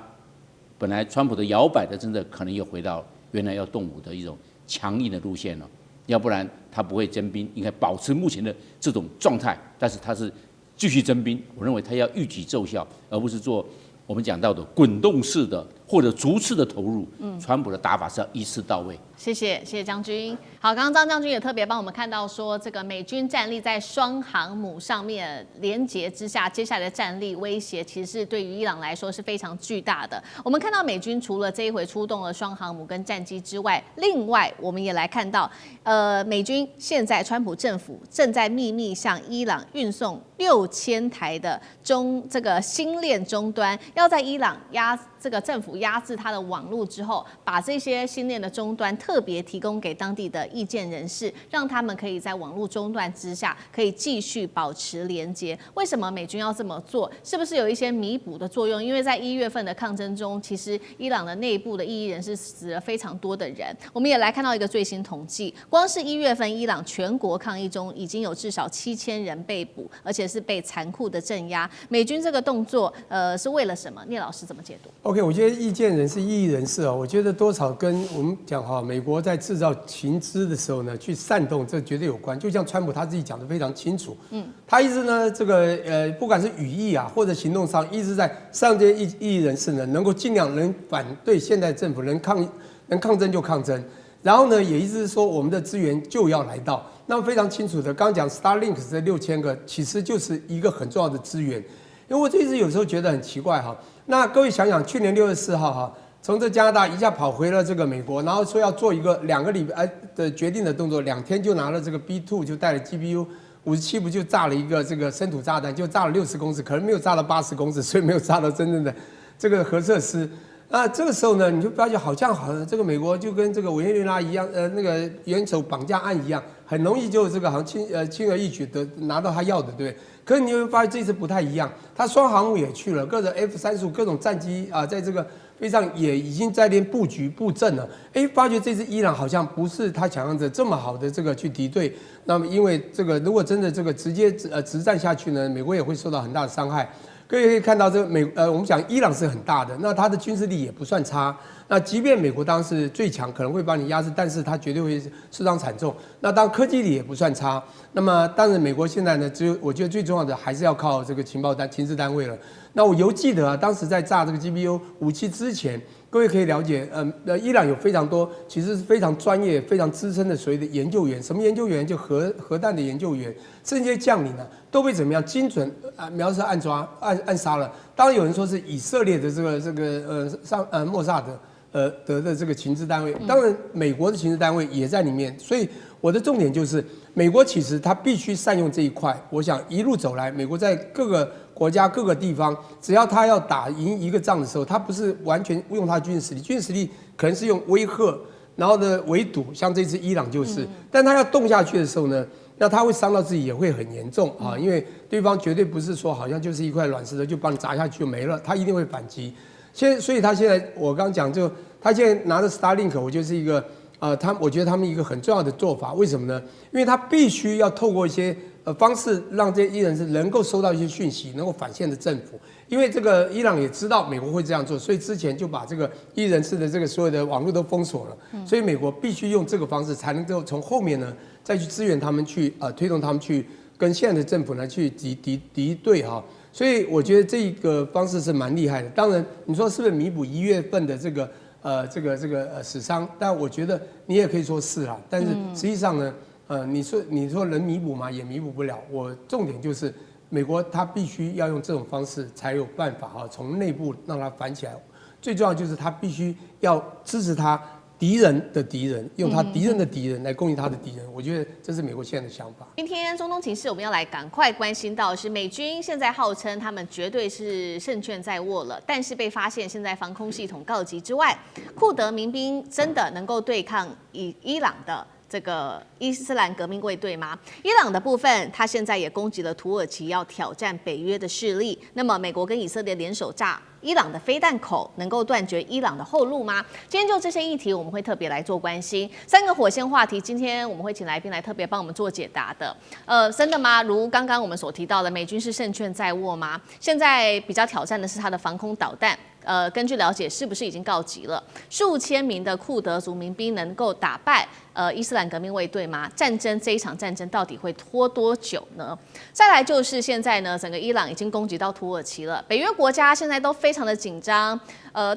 本来川普的摇摆的政策可能又回到原来要动武的一种强硬的路线了，要不然他不会征兵，应该保持目前的这种状态。但是他是继续征兵，我认为他要预举奏效，而不是做我们讲到的滚动式的或者逐次的投入，川普的打法是要一次到位。谢谢将军。好，刚刚张将军也特别帮我们看到说，这个美军战力在双航母上面连结之下，接下来的战力威胁其实是对于伊朗来说是非常巨大的。我们看到美军除了这一回出动了双航母跟战机之外，另外我们也来看到，美军现在川普政府正在秘密向伊朗运送6000台的这个星链终端，要在伊朗这个政府压制它的网络之后，把这些星链的终端特别提供给当地的意见人士，让他们可以在网络中断之下可以继续保持连接。为什么美军要这么做？是不是有一些弥补的作用？因为在1月份的抗争中，其实伊朗的内部的异议人士死了非常多的人。我们也来看到一个最新统计，光是1月份伊朗全国抗议中已经有至少7000人被捕，而且是被残酷的镇压。美军这个动作，是为了什么？聂老师怎么解读？ OK， 我觉得意见人士、异议人士啊，我觉得多少跟我们讲哈，美国在制造情资的时候呢，去煽动，这绝对有关。就像川普他自己讲的非常清楚，他一直呢，这个不管是语义啊，或者行动上，一直在让这些异议人士呢，能够尽量能反对现在政府，能抗争就抗争。然后呢，也一直说我们的资源就要来到。那么非常清楚的，刚讲 Starlink 这6000个，其实就是一个很重要的资源。因为我一直有时候觉得很奇怪哈。那各位想想，去年6月4号哈，从这加拿大一下跑回了这个美国，然后说要做一个2个礼拜的决定的动作，2天就拿了这个 B2， 就带了 GBU57，不就炸了一个这个深土炸弹，就炸了60公尺，可能没有炸到80公尺，所以没有炸到真正的这个核设施。那这个时候呢，你就发觉好像这个美国就跟这个委内瑞拉一样，那个元首绑架案一样，很容易就这个好像轻而易举的拿到他要的，对不对？可是你会发现这次不太一样，他双航母也去了，各种 F-35各种战机啊，在这个飞上也已经在连布局布阵了。发觉这次伊朗好像不是他想象着这么好的这个去敌对。那么因为这个如果真的这个直接直战下去呢，美国也会受到很大的伤害。各位可以看到，这个我们讲伊朗是很大的，那它的军事力也不算差。那即便美国当时最强，可能会把你压制，但是它绝对会受伤惨重。那当然科技力也不算差。那么当然美国现在呢，我觉得最重要的还是要靠这个情治单位了。那我犹记得啊，当时在炸这个 GBU57之前，各位可以了解，伊朗有非常多其实是非常专业、非常资深的所谓的研究员。什么研究员？就核弹的研究员，甚至这些将领呢，都被怎么样精准瞄射暗杀了。当然有人说是以色列的莫萨德的这个情治单位，当然美国的情治单位也在里面。所以我的重点就是，美国其实它必须善用这一块。我想一路走来，美国在各个国家各个地方，只要他要打赢一个仗的时候，他不是完全用他的军事实力，军事实力可能是用威吓，然后呢围堵，像这次伊朗就是。但他要动下去的时候呢，那他会伤到自己，也会很严重啊，因为对方绝对不是说好像就是一块软石头就帮你砸下去就没了，他一定会反击。所以他现在我刚讲他现在拿着 Starlink， 我觉得是一个我觉得他们一个很重要的做法。为什么呢？因为他必须要透过一些方式，让这些异人士能够收到一些讯息，能够反线的政府。因为这个伊朗也知道美国会这样做，所以之前就把这个异人士的这个所有的网络都封锁了。所以美国必须用这个方式，才能够从后面呢再去支援他们，去推动他们去跟现在的政府呢去敌对哈。所以我觉得这个方式是蛮厉害的。当然，你说是不是弥补1月份的这个死伤？但我觉得你也可以说是啦。但是实际上呢，你说能弥补吗？也弥补不了。我重点就是美国它必须要用这种方式才有办法从内部让它反起来。最重要就是它必须要支持它敌人的敌人，用他敌人的敌人来攻击他的敌人，我觉得这是美国现在的想法。今天中东情势，我们要来赶快关心到的是，美军现在号称他们绝对是胜券在握了，但是被发现现在防空系统告急之外，库德民兵真的能够对抗伊朗的这个伊斯兰革命卫队吗？伊朗的部分，他现在也攻击了土耳其，要挑战北约的势力。那么，美国跟以色列联手炸伊朗的飞弹口，能够断绝伊朗的后路吗？今天就这些议题，我们会特别来做关心。3个火线话题，今天我们会请来宾来特别帮我们做解答的。真的吗？如刚刚我们所提到的，美军是胜券在握吗？现在比较挑战的是他的防空导弹。根据了解，是不是已经告急了？数千名的库德族民兵能够打败伊斯兰革命卫队吗？这一场战争到底会拖多久呢？再来就是现在呢，整个伊朗已经攻击到土耳其了，北约国家现在都非常的紧张，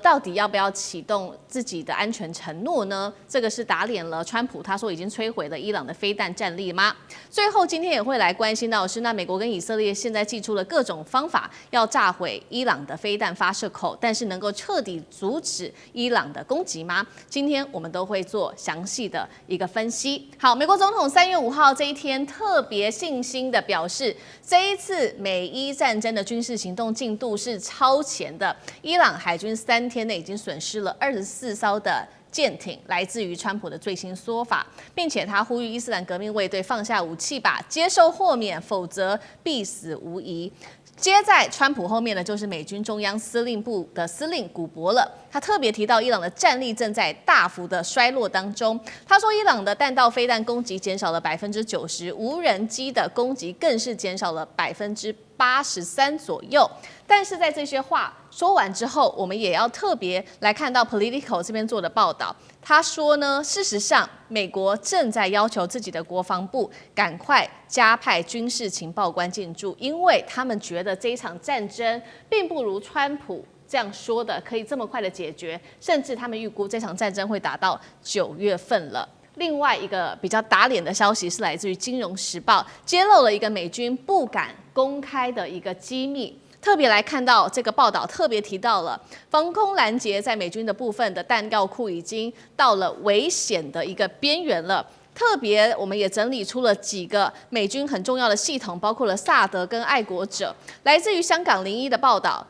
到底要不要启动自己的安全承诺呢？这个是打脸了川普，他说已经摧毁了伊朗的飞弹战力吗？最后今天也会来关心到的是，那美国跟以色列现在祭出了各种方法，要炸毁伊朗的飞弹发射口，但是能够彻底阻止伊朗的攻击吗？今天我们都会做详细的一个分析。好，美国总统3月5号这一天特别信心的表示，这一次美伊战争的军事行动进度是超前的，伊朗海军3天内已经损失了24艘的舰艇，来自于川普的最新说法，并且他呼吁伊斯兰革命卫队放下武器吧，接受豁免，否则必死无疑。接在川普后面的就是美军中央司令部的司令古博了，他特别提到伊朗的战力正在大幅的衰落当中。他说，伊朗的弹道飞弹攻击减少了90%，无人机的攻击更是减少了83%左右。但是在这些话说完之后，我们也要特别来看到 Politico 这边做的报道。他说呢，事实上，美国正在要求自己的国防部赶快加派军事情报官进驻，因为他们觉得这一场战争并不如川普这样说的可以这么快的解决，甚至他们预估这场战争会打到9月份了。另外一个比较打脸的消息是来自于《金融时报》，揭露了一个美军不敢公开的一个机密。特别来看到这个报道，特别提到了防空拦截在美军的部分的弹药库已经到了危险的一个边缘了。特别我们也整理出了几个美军很重要的系统，包括了萨德跟爱国者。来自于香港01的报道。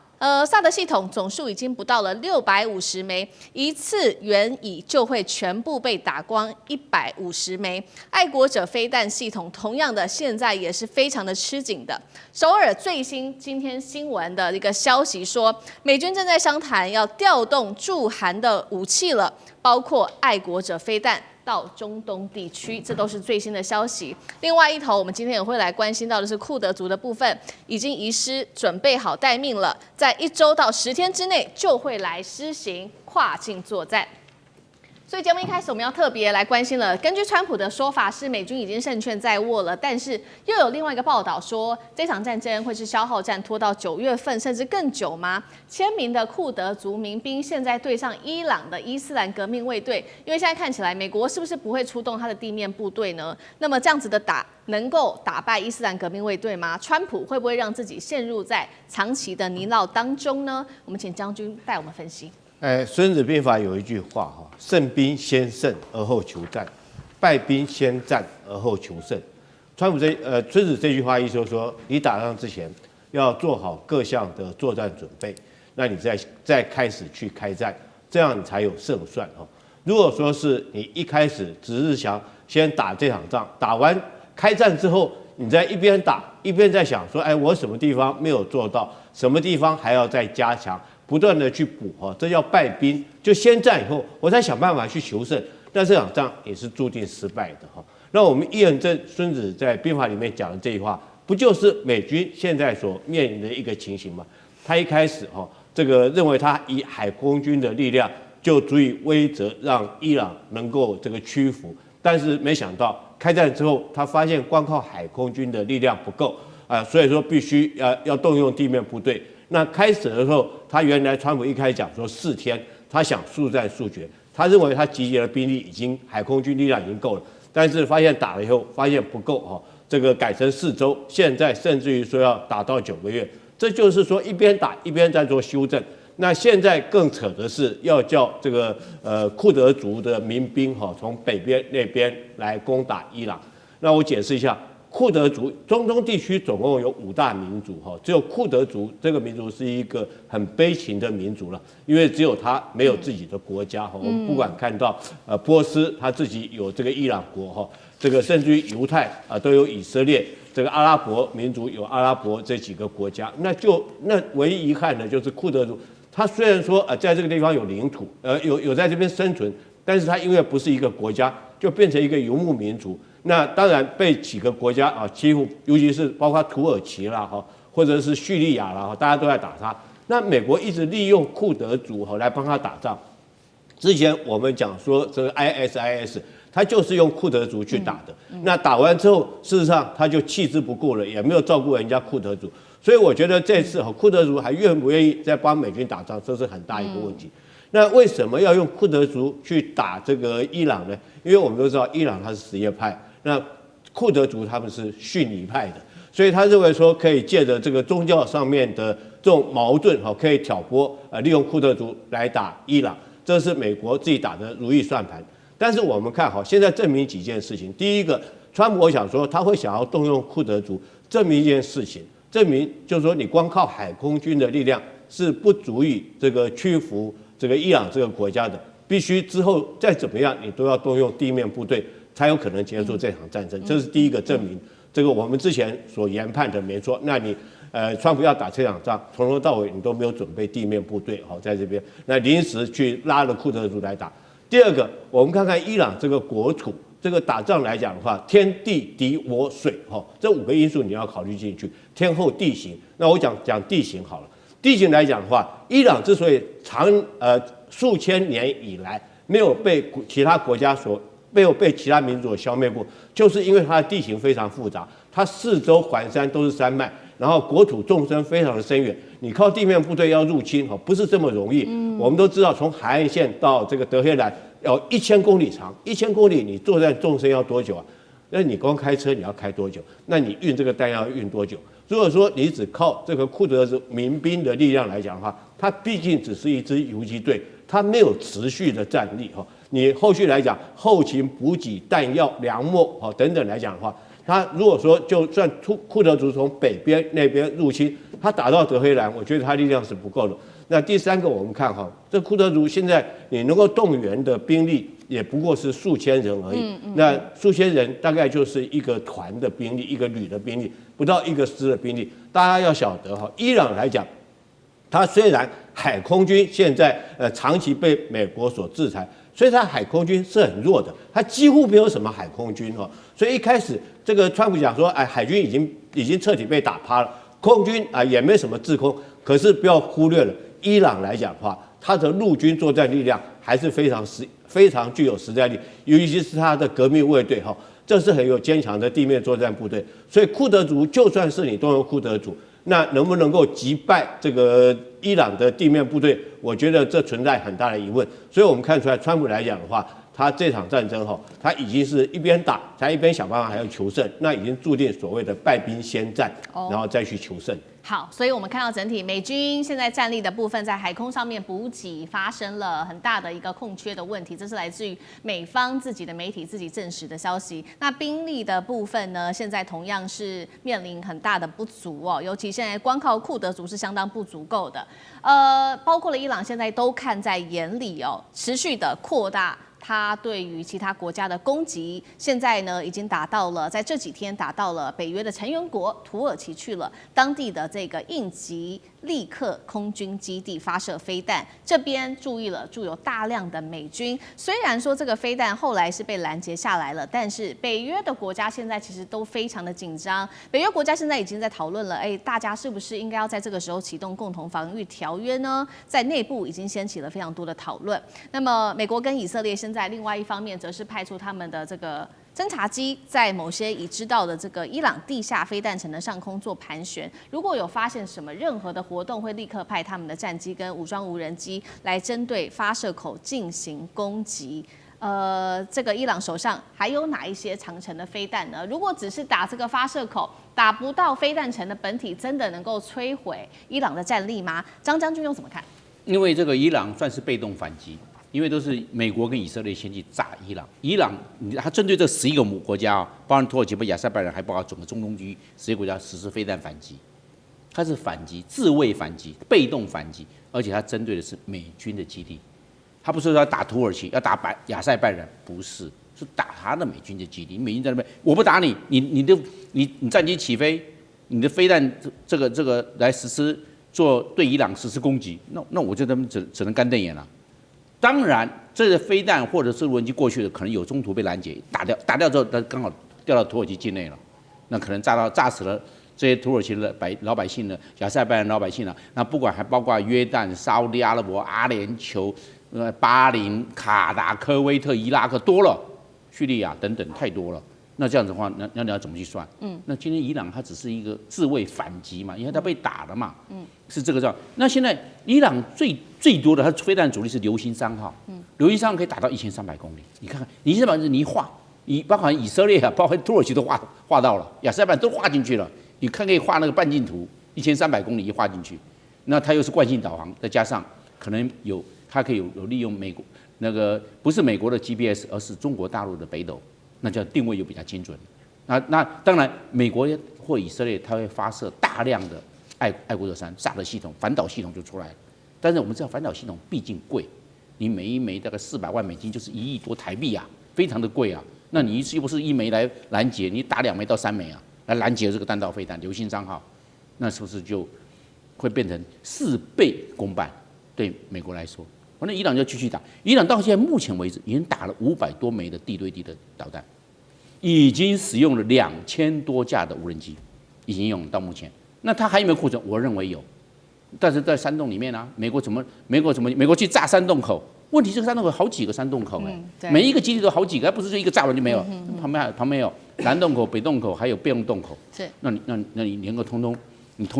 萨德系统总数已经不到了650枚，一次援引就会全部被打光150枚。爱国者飞弹系统同样的，现在也是非常的吃紧的。首尔最新今天新闻的一个消息说，美军正在商谈要调动驻韩的武器了，包括爱国者飞弹到中东地区，这都是最新的消息。另外一头，我们今天也会来关心到的是库德族的部分，已经移师准备好待命了，在1周到10天之内就会来施行跨境作战。所以节目一开始我们要特别来关心了。根据川普的说法是美军已经胜券在握了，但是又有另外一个报道说这场战争会是消耗战，拖到9月份甚至更久吗？千名的库德族民兵现在对上伊朗的伊斯兰革命卫队，因为现在看起来美国是不是不会出动他的地面部队呢？那么这样子的能够打败伊斯兰革命卫队吗？川普会不会让自己陷入在长期的泥淖当中呢？我们请将军带我们分析。孙子兵法有一句话哈，胜兵先胜而后求战，败兵先战而后求胜。川普孙子这句话意思就是说，你打仗之前要做好各项的作战准备，那你再开始去开战，这样你才有胜算哈。如果说是你一开始只是想先打这场仗，打完开战之后，你在一边打一边在想说，我什么地方没有做到，什么地方还要再加强。不断的去补哈，这叫败兵。就先战以后，我再想办法去求胜，但这场仗也是注定失败的哈。那我们一人这孙子在兵法里面讲的这句话，不就是美军现在所面临的一个情形吗？他一开始这个认为他以海空军的力量就足以威慑让伊朗能够这个屈服，但是没想到开战之后，他发现光靠海空军的力量不够所以说必须要动用地面部队。那开始的时候，他原来川普一开始讲说4天，他想速战速决，他认为他集结的兵力海空军力量已经够了，但是发现打了以后发现不够这个改成4周，现在甚至于说要打到9个月，这就是说一边打一边在做修正。那现在更扯的是要叫这个库德族的民兵从北边那边来攻打伊朗。那我解释一下。库德族，中东地区总共有5大民族只有库德族这个民族是一个很悲情的民族了，因为只有他没有自己的国家我们不管看到波斯他自己有这个伊朗国这个甚至于犹太都有以色列，这个阿拉伯民族有阿拉伯这几个国家，那唯一遗憾的就是库德族，他虽然说在这个地方有领土，有在这边生存，但是他因为不是一个国家，就变成一个游牧民族。那当然被几个国家欺负，尤其是包括土耳其啦或者是叙利亚啦大家都在打他。那美国一直利用库德族来帮他打仗。之前我们讲说这个 ISIS 他就是用库德族去打的。那打完之后，事实上他就弃之不顾了，也没有照顾人家库德族。所以我觉得这次库德族还愿不愿意再帮美军打仗，这是很大一个问题。那为什么要用库德族去打这个伊朗呢？因为我们都知道伊朗它是什叶派，那库德族他们是逊尼派的，所以他认为说可以借着这个宗教上面的这种矛盾可以挑拨利用库德族来打伊朗，这是美国自己打的如意算盘。但是我们看现在证明几件事情。第一个，川普我想说他会想要动用库德族，证明一件事情，证明就是说你光靠海空军的力量是不足以这个屈服这个伊朗这个国家的，必须之后再怎么样，你都要动用地面部队，才有可能结束这场战争。这是第一个证明，这个我们之前所研判的没错。那你川普要打这场仗，从头到尾你都没有准备地面部队，在这边，那临时去拉了库德族来打。第二个，我们看看伊朗这个国土，这个打仗来讲的话，天地敌我水，这5个因素你要考虑进去。天候地形，那我讲地形好了。地形来讲的话，伊朗之所以数千年以来没有被其他国家没有被其他民族所消灭过，就是因为它的地形非常复杂，它四周环山都是山脉，然后国土纵深非常的深远，你靠地面部队要入侵不是这么容易。我们都知道，从海岸线到这个德黑兰要1000公里长，1000公里你作战纵深要多久啊？那你光开车你要开多久？那你运这个弹药要运多久？如果说你只靠这个库德族民兵的力量来讲的话，它毕竟只是一支游击队，它没有持续的战力你后续来讲，后勤补给、弹药、粮秣等等来讲的话，它如果说就算库德族从北边那边入侵，它打到德黑兰，我觉得它力量是不够的。那第三个，我们看这库德族现在你能够动员的兵力也不过是数千人而已。那数千人大概就是一个团的兵力，一个旅的兵力，不到一个师的兵力。大家要晓得伊朗来讲，它虽然海空军现在长期被美国所制裁，所以它海空军是很弱的，它几乎没有什么海空军所以一开始这个川普讲说，海军已经彻底被打趴了，空军也没什么制空。可是不要忽略了，伊朗来讲的话，它的陆军作战力量还是非常具有实战力，尤其是它的革命卫队这是很有坚强的地面作战部队。所以库德族就算是你动用库德族，那能不能够击败这个伊朗的地面部队？我觉得这存在很大的疑问。所以我们看出来，川普来讲的话，他这场战争他已经是一边打，他一边想办法还要求胜，那已经注定所谓的败兵先战，然后再去求胜。好，所以我们看到整体美军现在战力的部分，在海空上面补给发生了很大的一个空缺的问题，这是来自于美方自己的媒体自己证实的消息。那兵力的部分呢，现在同样是面临很大的不足尤其现在光靠库德族是相当不足够的。包括了伊朗现在都看在眼里持续的扩大它对于其他国家的攻击，现在呢已经达到了，在这几天达到了北约的成员国土耳其去了，当地的这个应急立刻空军基地发射飞弹，这边注意了，驻有大量的美军。虽然说这个飞弹后来是被拦截下来了，但是北约的国家现在其实都非常的紧张。北约国家现在已经在讨论了，大家是不是应该要在这个时候启动共同防御条约呢？在内部已经掀起了非常多的讨论。那么美国跟以色列现在另外一方面则是派出他们的这个侦察机在某些已知道的这个伊朗地下飞弹城的上空做盘旋，如果有发现什么任何的活动，会立刻派他们的战机跟武装无人机来针对发射口进行攻击。这个伊朗手上还有哪一些长程的飞弹呢？如果只是打这个发射口，打不到飞弹城的本体，真的能够摧毁伊朗的战力吗？张将军又怎么看？因为这个伊朗算是被动反击。因为都是美国跟以色列先去炸伊朗，伊朗他针对这11个母国家包含土耳其、亚塞拜然，还包括整个中东区11个国家实施飞弹反击，它是反击、自卫反击、被动反击，而且它针对的是美军的基地，他不是说要打土耳其、要打亚塞拜然，不是，是打他的美军的基地。美军在那边，我不打你，你战机起飞，你的飞弹这个来实施对伊朗实施攻击，那我就他们只能干瞪眼了。当然，这个飞弹或者是无人机过去的，可能有中途被拦截，打掉之后，它刚好掉到土耳其境内了，那可能炸死了这些土耳其的老百姓呢，亚塞拜然老百姓了。那不管还包括约旦、沙烏地阿拉伯、阿联酋、巴林、卡达、科威特、伊拉克多了，叙利亚等等太多了。那这样子的话，那你要怎么去算？那今天伊朗它只是一个自卫反击嘛，因为它被打了嘛，是这个样。那现在伊朗最多的它飞弹主力是流星3号，流星3号可以打到1300公里。你看看，你这把你一画，你包括以色列啊，包括土耳其都画到了，亚塞拜都画进去了。你看可以画那个半径图，1300公里一画进去，那它又是惯性导航，再加上可能它可以有利用美国那个不是美国的 GPS， 而是中国大陆的北斗。那叫定位又比较精准。那当然，美国或以色列它会发射大量的爱国者3萨德系统，反导系统就出来了。但是我们知道反导系统毕竟贵，你每一枚大概400万美金，就是1亿多台币啊，非常的贵啊。那你一次又不是1枚来拦截，你打2枚到3枚啊，来拦截这个弹道飞弹流星3号，那是不是就会变成4倍公办？对美国来说。那伊朗就继续打，伊朗到现在目前为止已经打了500多枚的地对地的导弹，已经使用了2000多架的无人机，已经用到目前。那它还有没有库存？我认为有，但是在山洞里面啊，美国去炸山洞口？问题这个山洞口好几个山洞口每一个基地都好几个，不是说一个炸完就没有，旁边有南洞口、北洞口，还有备用洞口。是，那你能够通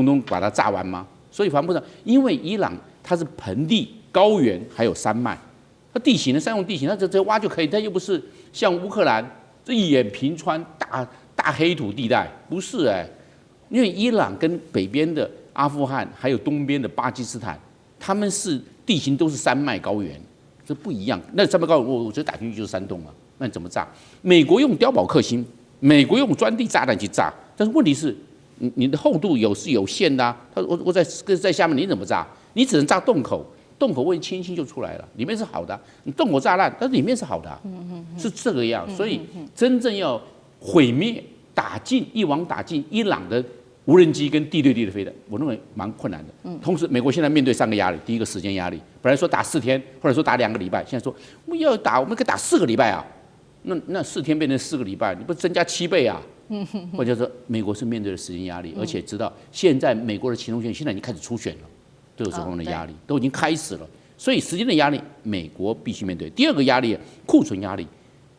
通把它炸完吗？所以防不上，因为伊朗它是盆地。高原还有山脉，它地形的山用地形，它直接挖就可以，它又不是像乌克兰这一眼平川大黑土地带，不是因为伊朗跟北边的阿富汗还有东边的巴基斯坦，他们是地形都是山脉高原，这不一样。那山脉高原，我觉得打进去就是山洞啊，那你怎么炸？美国用碉堡克星，美国用钻地炸弹去炸，但是问题是，你的厚度是有限的啊。我在下面你怎么炸？你只能炸洞口。洞口位轻轻就出来了，里面是好的，你洞口炸烂，但是里面是好的，是这个样。所以真正要毁灭、一网打尽伊朗的无人机跟地对地的飞弹，我认为蛮困难的。同时，美国现在面对3个压力：第一个时间压力，本来说打4天，或者说打2个礼拜，现在说我们可以打4个礼拜啊。那4天变成4个礼拜，你不增加7倍啊？或者说，美国是面对了时间压力，而且知道现在美国的行动线现在已经开始初选了。都有这方面的压力，都已经开始了，所以时间的压力，美国必须面对。第二个压力，库存压力，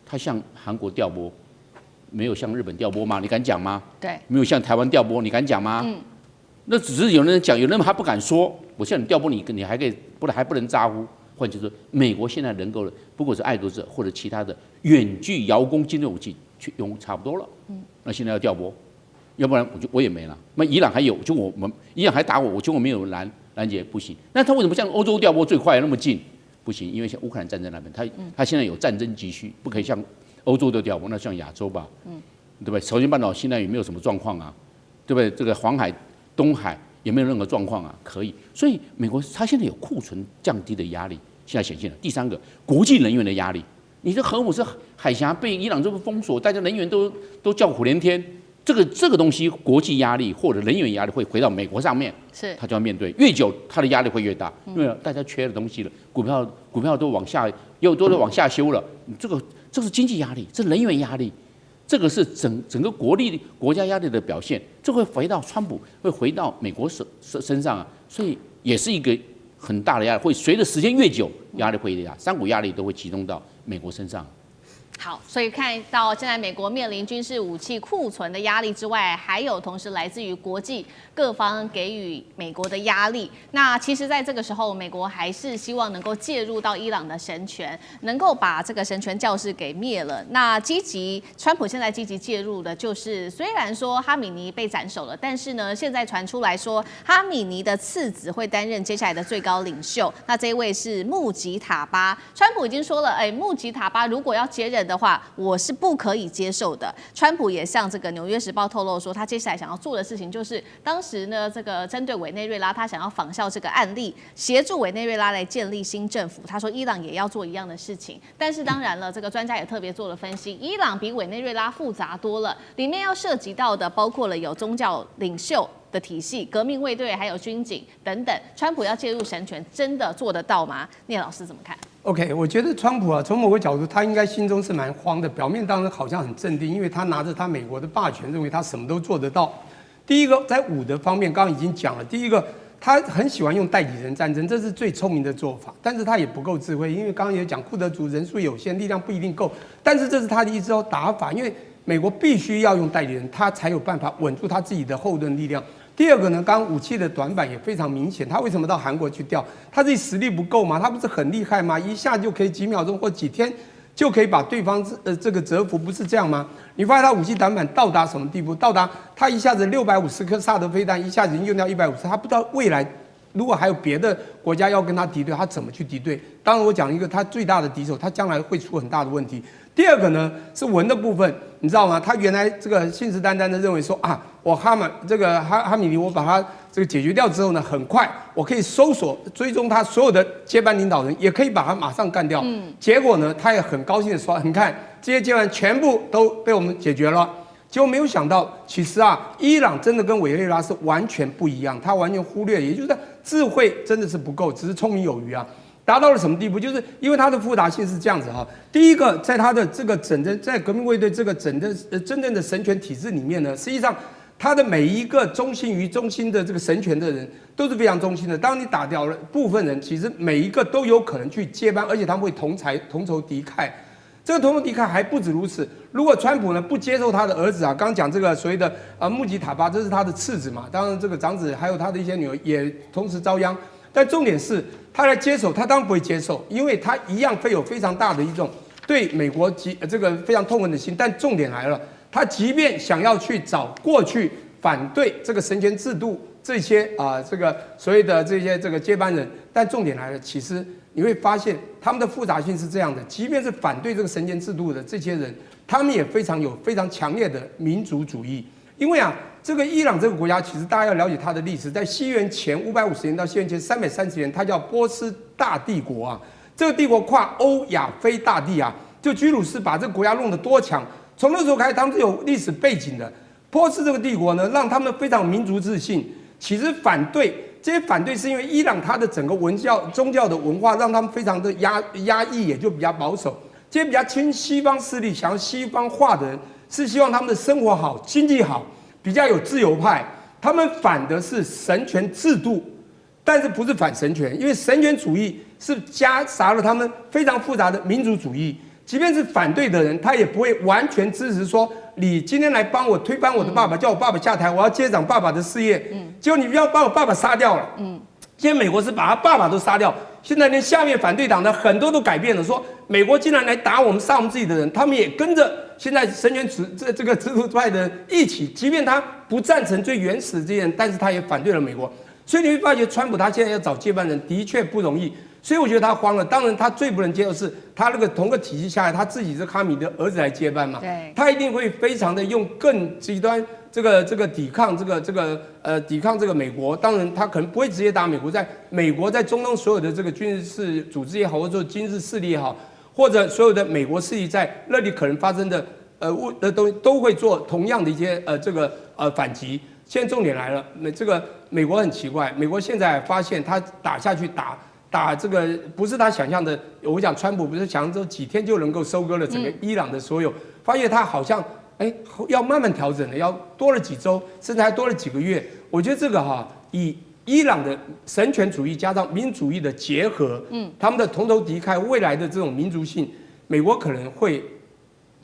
它向韩国调拨，没有向日本调拨吗？你敢讲吗？对，没有向台湾调拨，你敢讲吗？那只是有人讲，有人还不敢说。我向你调拨你还可以，还不能咋呼。换句话说，美国现在能够的，不管是爱国者或者其他的远距遥攻精准武器去用差不多了。那现在要调拨，要不然我也没了。那伊朗还有，伊朗还打我，我没有拦截不行，那他为什么像欧洲调拨最快那么近？不行，因为像乌克兰战争那边，他现在有战争急需，不可以像欧洲的调拨，那像亚洲吧，对不对？朝鲜半岛现在也没有什么状况啊，对不对？这个黄海、东海也没有任何状况啊，可以。所以美国它现在有库存降低的压力，现在显现了。第3个，国际能源的压力，你这核武是海峡被伊朗这个封锁，大家能源都叫苦连天。这个东西，国际压力或者能源压力会回到美国上面，他就要面对，越久他的压力会越大，因为大家缺的东西了，股票都往下，都往下修了，这是经济压力，这是能源压力，这个是整个国家压力的表现，这会回到川普，会回到美国身上啊，所以也是一个很大的压力，会随着时间越久，压力会越大，3股压力都会集中到美国身上。好，所以看到现在美国面临军事武器库存的压力之外，还有同时来自于国际各方给予美国的压力。那其实，在这个时候，美国还是希望能够介入到伊朗的神权，能够把这个神权教士给灭了。那川普现在积极介入的就是，虽然说哈米尼被斩首了，但是呢，现在传出来说哈米尼的次子会担任接下来的最高领袖。那这一位是穆吉塔巴，川普已经说了，穆吉塔巴如果要接任的话，我是不可以接受的。川普也向这个《纽约时报》透露说，他接下来想要做的事情就是，当时呢，这个针对委内瑞拉，他想要仿效这个案例，协助委内瑞拉来建立新政府。他说，伊朗也要做一样的事情。但是当然了，这个专家也特别做了分析，伊朗比委内瑞拉复杂多了，里面要涉及到的包括了有宗教领袖的体系、革命卫队，还有军警等等。川普要介入神权，真的做得到吗？聂老师怎么看？OK， 我觉得川普啊，从某个角度，他应该心中是蛮慌的。表面当然好像很镇定，因为他拿着他美国的霸权，认为他什么都做得到。第一个，在武的方面，刚刚已经讲了。第一个，他很喜欢用代理人战争，这是最聪明的做法，但是他也不够智慧，因为刚刚也讲库德族人数有限，力量不一定够，但是这是他的一招打法，因为美国必须要用代理人，他才有办法稳住他自己的后盾力量。第二个呢，刚刚武器的短板也非常明显，他为什么到韩国去调？他自己实力不够吗？他不是很厉害吗？一下就可以几秒钟或几天就可以把对方这个折服，不是这样吗？你发现他武器短板到达什么地步？到达他一下子650颗萨德飞弹，一下子用掉150，他不知道未来如果还有别的国家要跟他敌对，他怎么去敌对？当然，我讲一个他最大的敌手，他将来会出很大的问题。第二个呢是文的部分，你知道吗？他原来这个信誓旦旦的认为说啊，我哈米尼，我把他这个解决掉之后呢，很快我可以搜索追踪他所有的接班领导人，也可以把他马上干掉。结果呢，他也很高兴的说，你看这些接班全部都被我们解决了。结果没有想到，其实啊，伊朗真的跟委内瑞拉是完全不一样，他完全忽略，也就是智慧真的是不够，只是聪明有余啊。达到了什么地步？就是因为它的复杂性是这样子哈。第一个，在它的这个在革命卫队这个真正的神权体制里面呢，实际上它的每一个忠心于中心的这个神权的人都是非常忠心的。当你打掉了部分人，其实每一个都有可能去接班，而且他们会同仇敌忾。这个同仇敌忾还不止如此。如果川普呢不接受他的儿子啊，刚刚讲这个所谓的穆吉塔巴，这是他的次子嘛，当然这个长子还有他的一些女儿也同时遭殃。但重点是，他来接手，他当然不会接受，因为他一样会有非常大的一种对美国这个非常痛恨的心。但重点来了，他即便想要去找过去反对这个神权制度这些这个所谓的这些这个接班人，但重点来了，其实你会发现他们的复杂性是这样的，即便是反对这个神权制度的这些人，他们也非常强烈的民族主义，因为啊。这个伊朗这个国家，其实大家要了解它的历史，在西元前550年到西元前330年，它叫波斯大帝国啊。这个帝国跨欧亚非大地啊，就居鲁士把这个国家弄得多强。从那时候开始，他们是有历史背景的。波斯这个帝国呢，让他们非常民族自信。其实这些反对是因为伊朗它的整个宗教的文化，让他们非常的压抑，也就比较保守。这些比较亲西方势力、想要西方化的人，是希望他们的生活好、经济好。比较有自由派，他们反的是神权制度，但是不是反神权，因为神权主义是夹杂了他们非常复杂的民族主义。即便是反对的人，他也不会完全支持说，你今天来帮我推翻我的爸爸，叫我爸爸下台，我要接掌爸爸的事业。结果你不要把我爸爸杀掉了。现在美国是把他爸爸都杀掉，现在连下面反对党的很多都改变了，说美国竟然来打我们、杀我们自己的人，他们也跟着现在神权这个制度派的人一起，即便他不赞成最原始的这些人，但是他也反对了美国。所以你会发觉，川普他现在要找接班人的确不容易，所以我觉得他慌了。当然，他最不能接受是他那个同个体系下来，他自己是哈米的儿子来接班嘛，对，他一定会非常的用更极端。这个抵抗抵抗这个美国，当然他可能不会直接打美国，在美国在中东所有的这个军事组织也好，或者说军事势力也好，或者所有的美国势力在那里可能发生的都会做同样的一些反击。现在重点来了，美国很奇怪，美国现在发现他打下去打这个不是他想象的，我讲川普不是想象中几天就能够收割了整个伊朗的所有，发现他好像。要慢慢调整的，要多了几周，甚至还多了几个月。我觉得这个以伊朗的神权主义加上民主主义的结合，他们的同仇敌忾，未来的这种民族性，美国可能会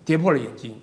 跌破了眼睛。